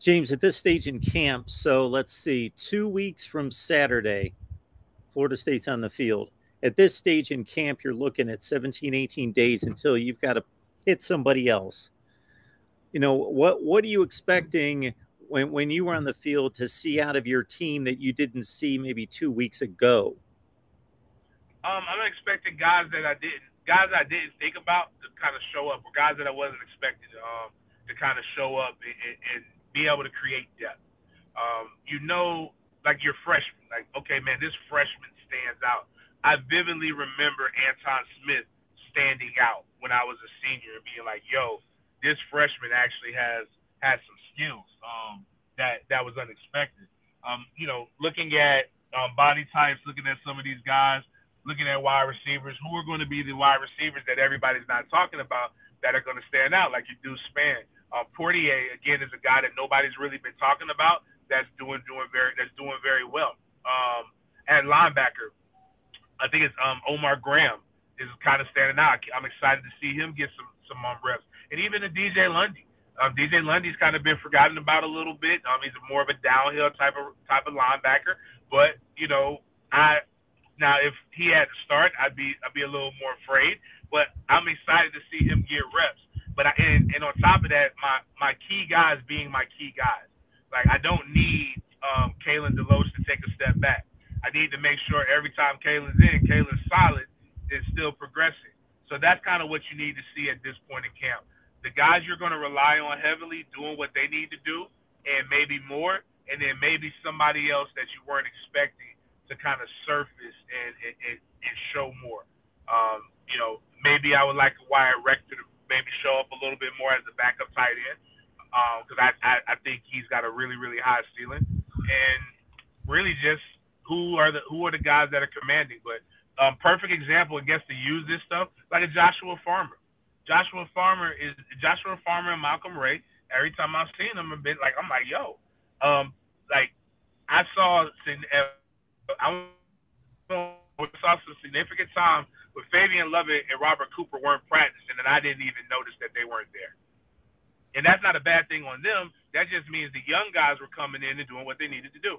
James, at this stage in camp, so let's see, 2 weeks from Saturday, Florida State's on the field. At this stage in camp, you're looking at 17, 18 days until you've got to hit somebody else. You know, what are you expecting when you were on the field to see out of your team that you didn't see maybe 2 weeks ago? I'm expecting guys I didn't think about to kind of show up, or guys that I wasn't expecting to kind of show up and be able to create depth. Like your freshman, like, okay, man, this freshman stands out. I vividly remember Anton Smith standing out when I was a senior and being like, yo, this freshman actually has some skills that was unexpected. Looking at body types, looking at some of these guys, looking at wide receivers, who are going to be the wide receivers that everybody's not talking about that are going to stand out, like you do Span. Portier, again, is a guy that nobody's really been talking about that's doing very well. At linebacker, I think it's Omar Graham is kind of standing out. I'm excited to see him get some reps, and even the DJ Lundy. DJ Lundy's kind of been forgotten about a little bit. He's more of a downhill type of linebacker, but I now if he had to start, I'd be a little more afraid. But I'm excited to see him get reps. But and on top of that, my key guys being my key guys. Like, I don't need Kalen DeLoach to take a step back. I need to make sure every time Kalen's in, Kalen's solid and still progressing. So that's kind of what you need to see at this point in camp. The guys you're going to rely on heavily doing what they need to do, and maybe more, and then maybe somebody else that you weren't expecting to kind of surface and show more. Maybe I would like Wyatt Rector to maybe show up a little bit more as a backup tight end, because I think he's got a really, really high ceiling. And really just who are the guys that are commanding. But perfect example, I guess, to use this stuff, like a Joshua Farmer. Joshua Farmer and Malcolm Ray. Every time I've seen them, I'm like, yo, like I saw some significant time with Fabian Lovett and Robert Cooper weren't practicing, and I didn't even notice that they weren't there. And that's not a bad thing on them. That just means the young guys were coming in and doing what they needed to do.